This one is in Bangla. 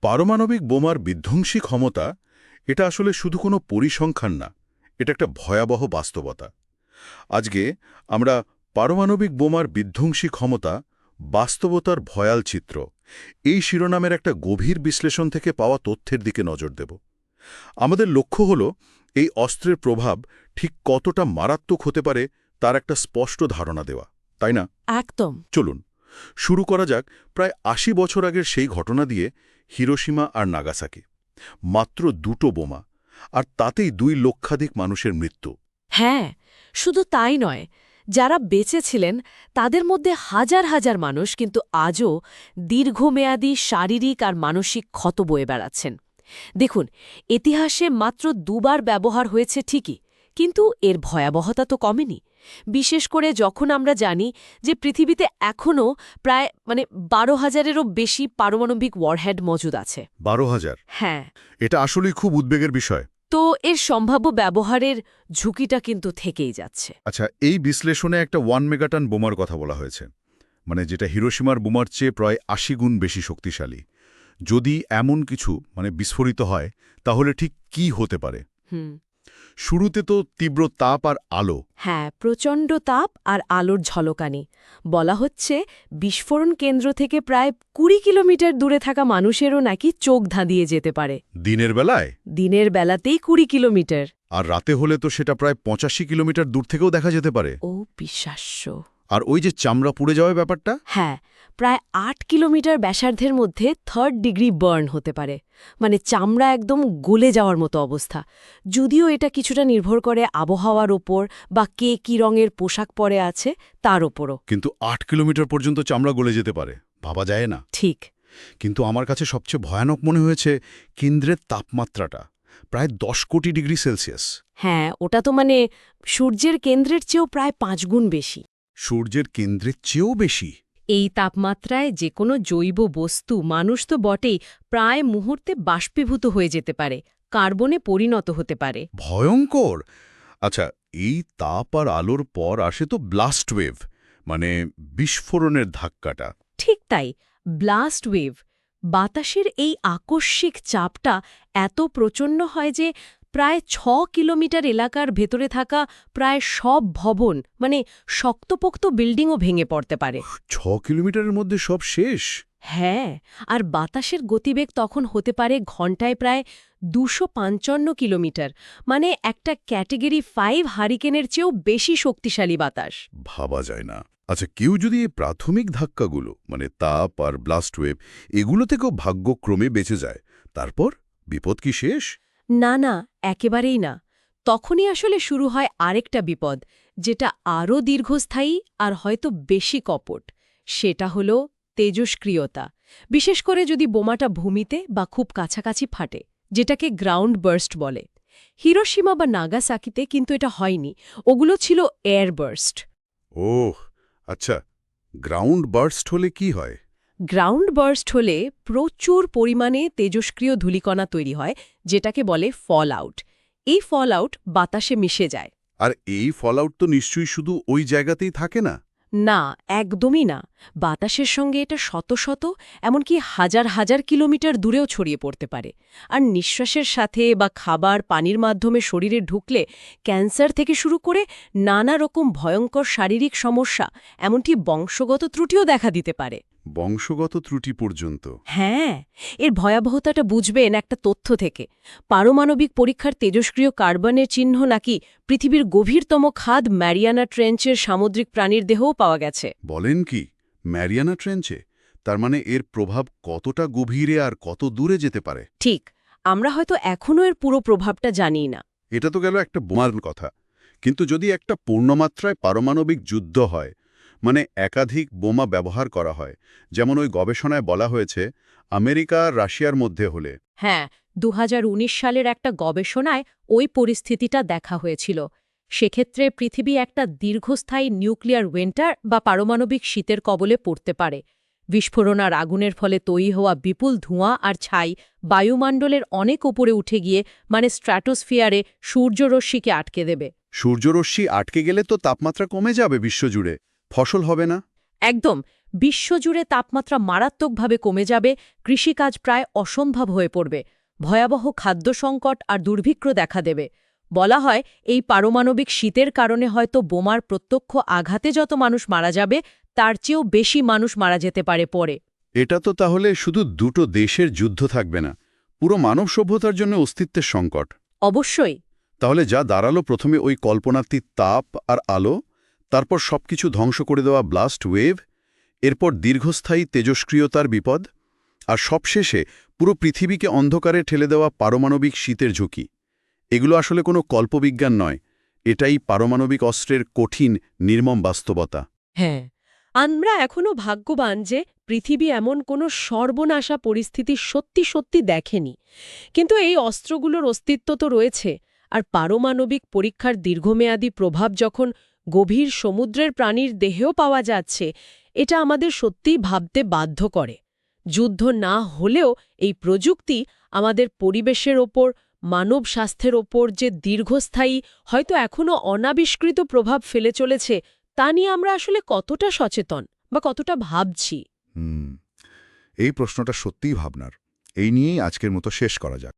পারমাণবিক বোমার বিধ্বংসী ক্ষমতা এটা আসলে শুধু কোনো পরিসংখ্যান না, এটা একটা ভয়াবহ বাস্তবতা। আজকে আমরা পারমাণবিক বোমার বিধ্বংসী ক্ষমতা, বাস্তবতার ভয়াল চিত্র, এই শিরোনামের একটা গভীর বিশ্লেষণ থেকে পাওয়া তথ্যের দিকে নজর দেব। আমাদের লক্ষ্য হল এই অস্ত্রের প্রভাব ঠিক কতটা মারাত্মক হতে পারে তার একটা স্পষ্ট ধারণা দেওয়া, তাই না? একদম। চলুন শুরু করা যাক প্রায় ৮০ বছর আগের সেই ঘটনা দিয়ে, হিরোশিমা আর নাগাসাকি। মাত্র দুটো বোমা, আর তাতেই ২ লক্ষাধিক মানুষের মৃত্যু। হ্যাঁ, শুধু তাই নয়, যারা বেঁচে ছিলেন তাদের মধ্যে হাজার হাজার মানুষ কিন্তু আজও দীর্ঘমেয়াদী শারীরিক আর মানসিক ক্ষত বয়ে বেড়াচ্ছেন। দেখুন, ইতিহাসে মাত্র দুবার ব্যবহার হয়েছে ঠিকই, কিন্তু এর ভয়াবহতা তো কমেনি। বিশেষ করে যখন আমরা জানি যে পৃথিবীতে এখনও প্রায় ১২,০০০-এরও বেশি পারমাণবিক ওয়ারহেড মজুদ আছে। ১২,০০০? হ্যাঁ। এটা আসলেই খুব উদ্বেগের বিষয়। তো এর সম্ভাব্য ব্যবহারের ঝুঁকিটা কিন্তু থেকেই যাচ্ছে। আচ্ছা, এই বিশ্লেষণে একটা 1 মেগাটন বোমার কথা বলা হয়েছে, মানে যেটা হিরোশিমার বোমার চেয়ে প্রায় ৮০ গুণ বেশি শক্তিশালী। যদি এমন কিছু বিস্ফোরিত হয়, তাহলে ঠিক কি হতে পারে? শুরুতে তো তীব্র তাপ আর আলো। হ্যাঁ, প্রচণ্ড তাপ আর আলোর ঝলকানি। বলা হচ্ছে বিস্ফোরণ কেন্দ্র থেকে প্রায় ২০ কিলোমিটার দূরে থাকা মানুষেরও নাকি চোখ ধাঁধিয়ে যেতে পারে। দিনের বেলায়? দিনের বেলাতেই ২০ কিলোমিটার। আর রাতে হলে তো সেটা প্রায় ৮৫ কিলোমিটার দূর থেকেও দেখা যেতে পারে। ও বিশ্বাস্য। আর ওই যে চামড়া পুড়ে যাওয়ার ব্যাপারটা? হ্যাঁ, প্রায় ৮ কিলোমিটার ব্যাসার্ধের মধ্যে 3rd ডিগ্রি বার্ন হতে পারে, মানে চামড়া একদম গলে যাওয়ার মতো অবস্থা। যদিও এটা কিছুটা নির্ভর করে আবহাওয়ার ওপর বা কে কী রঙের পোশাক পরে আছে তার ওপরও। কিন্তু ৮ কিলোমিটার পর্যন্ত চামড়া গলে যেতে পারে, ভাবা যায় না। ঠিক। কিন্তু আমার কাছে সবচেয়ে ভয়ানক মনে হয়েছে কেন্দ্রের তাপমাত্রাটা, প্রায় ১০ কোটি ডিগ্রি সেলসিয়াস। হ্যাঁ, ওটা তো সূর্যের কেন্দ্রের চেয়েও প্রায় ৫ গুণ বেশি। সূর্যের কেন্দ্রের চেয়েও বেশি? এই তাপমাত্রায় যে কোনো জৈব বস্তু, মানুষ তো বটেই, প্রায় মুহূর্তে বাষ্পীভূত হয়ে যেতে পারে, কার্বনে পরিণত হতে পারে। ভয়ঙ্কর। আচ্ছা, এই তাপ আর আলোর পর আসে তো ব্লাস্ট ওয়েভ, মানে বিস্ফোরণের ধাক্কাটা। ঠিক তাই, ব্লাস্ট ওয়েভ। বাতাসের এই আকস্মিক চাপটা এত প্রচণ্ড হয় যে প্রায় ৬ কিলোমিটার এলাকার ভেতরে থাকা প্রায় সব ভবন, শক্তপোক্ত বিল্ডিংও ভেঙে পড়তে পারে। ৬ কিলোমিটারের মধ্যে সব শেষ? হ্যাঁ, আর বাতাসের গতিবেগ তখন হতে পারে ঘণ্টায় প্রায় ২৫৫ কিলোমিটার, মানে একটা ক্যাটেগরি 5 হারিকেনের চেয়েও বেশি শক্তিশালী বাতাস। ভাবা যায় না। আচ্ছা, কেউ যদি এই প্রাথমিক ধাক্কাগুলো, মানে তাপ আর ব্লাস্ট ওয়েভ, এগুলো থেকেও ভাগ্যক্রমে বেঁচে যায়, তারপর বিপদ কি শেষ? না না, একেবারেই না। তখনই আসলে শুরু হয় আরেকটা বিপদ, যেটা আরও দীর্ঘস্থায়ী আর হয়তো বেশি কপট। সেটা হলো তেজস্ক্রিয়তা, বিশেষ করে যদি বোমাটা ভূমিতে বা খুব কাছাকাছি ফাটে, যেটাকে গ্রাউন্ড বার্স্ট বলে। হিরোশিমা বা নাগাসাকিতে কিন্তু এটা হয়নি, ওগুলো ছিল এয়ার বার্স্ট। ওহ আচ্ছা, গ্রাউন্ড বার্স্ট হলে কি হয়? গ্রাউন্ড বার্স্ট হলে প্রচুর পরিমাণে তেজস্ক্রিয় ধূলিকণা তৈরি হয়, যেটাকে বলে ফল আউট। এই ফল আউট বাতাসে মিশে যায়। আর এই ফলআউট তো নিশ্চয়ই শুধু ওই জায়গাতেই থাকে না? না, একদমই না। বাতাসের সঙ্গে এটা শত শত, এমনকি হাজার হাজার কিলোমিটার দূরেও ছড়িয়ে পড়তে পারে। আর নিঃশ্বাসের সাথে বা খাবার পানির মাধ্যমে শরীরে ঢুকলে ক্যান্সার থেকে শুরু করে নানা রকম ভয়ঙ্কর শারীরিক সমস্যা, এমনকি বংশগত ত্রুটিও দেখা দিতে পারে। বংশগত ত্রুটি পর্যন্ত? হ্যাঁ, এর ভয়াবহতাটা বুঝবেন একটা তথ্য থেকে। পারমাণবিক পরীক্ষার তেজস্ক্রিয় কার্বনের চিহ্ন নাকি পৃথিবীর গভীরতম খাদ ম্যারিয়ানা ট্রেঞ্চের সামুদ্রিক প্রাণীর দেহও পাওয়া গেছে। বলেন কি, ম্যারিয়ানা ট্রেঞ্চে? তার মানে এর প্রভাব কতটা গভীরে আর কত দূরে যেতে পারে? ঠিক, আমরা হয়তো এখনও এর পুরো প্রভাবটা জানি না। এটা তো গেল একটা বোমার কথা, কিন্তু যদি একটা পূর্ণমাত্রায় পারমাণবিক যুদ্ধ হয়, মানে একাধিক বোমা ব্যবহার করা হয়, যেমন ওই গবেষণায় বলা হয়েছে আমেরিকা আর রাশিয়ার মধ্যে হলে। হ্যাঁ, ২০১৯ সালের একটা গবেষণায় ওই পরিস্থিতিটা দেখা হয়েছিল। সেক্ষেত্রে পৃথিবী একটা দীর্ঘস্থায়ী নিউক্লিয়ার উইন্টার বা পারমাণবিক শীতের কবলে পড়তে পারে। বিস্ফোরণ আর আগুনের ফলে তৈরি হওয়া বিপুল ধোঁয়া আর ছাই বায়ুমণ্ডলের অনেক উপরে উঠে গিয়ে স্ট্র্যাটোস্ফিয়ারে সূর্যরশ্মিকে আটকে দেবে। সূর্যরশ্মি আটকে গেলে তো তাপমাত্রা কমে যাবে বিশ্বজুড়ে, ফসল হবে না। একদম, বিশ্বজুড়ে তাপমাত্রা মারাত্মকভাবে কমে যাবে, কৃষিকাজ প্রায় অসম্ভব হয়ে পড়বে, ভয়াবহ খাদ্য সংকট আর দুর্ভিক্ষ দেখা দেবে। বলা হয় এই পারমাণবিক শীতের কারণে হয়তো বোমার প্রত্যক্ষ আঘাতে যত মানুষ মারা যাবে তার চেয়েও বেশি মানুষ মারা যেতে পারে পরে। এটা তো তাহলে শুধু দুটো দেশের যুদ্ধ থাকবে না, পুরো মানব সভ্যতার জন্য অস্তিত্বের সংকট। অবশ্যই। তাহলে যা দাঁড়ালো প্রথমে ওই কল্পনাতীত তাপ আর আলো, তারপর সবকিছু ধ্বংস করে দেওয়া ব্লাস্ট ওয়েভ, এরপর দীর্ঘস্থায়ী তেজস্ক্রিয়তার বিপদ, আর সবশেষে পুরো পৃথিবীকে অন্ধকারে ঠেলে দেওয়া পারমাণবিক শীতের ঝুঁকি। এগুলো আসলে কোনো কল্পবিজ্ঞান নয়, এটাই পারমাণবিক অস্ত্রের কঠিন নির্মম বাস্তবতা। হ্যাঁ, আমরা এখনো ভাগ্যবান যে পৃথিবী এমন কোনো সর্বনাশা পরিস্থিতি সত্যি সত্যি দেখেনি। কিন্তু এই অস্ত্রগুলোর অস্তিত্ব তো রয়েছে, আর পারমাণবিক পরীক্ষার দীর্ঘমেয়াদী প্রভাব যখন গভীর সমুদ্রের প্রাণীর দেহেও পাওয়া যাচ্ছে, এটা আমাদের সত্যিই ভাবতে বাধ্য করে। যুদ্ধ না হলেও এই প্রযুক্তি আমাদের পরিবেশের ওপর, মানব স্বাস্থ্যের ওপর যে দীর্ঘস্থায়ী, হয়তো এখনও অনাবিষ্কৃত প্রভাব ফেলে চলেছে, তা নিয়ে আমরা আসলে কতটা সচেতন বা কতটা ভাবছি। এই প্রশ্নটা সত্যিই ভাবনার। এই নিয়েই আজকের মতো শেষ করা যাক।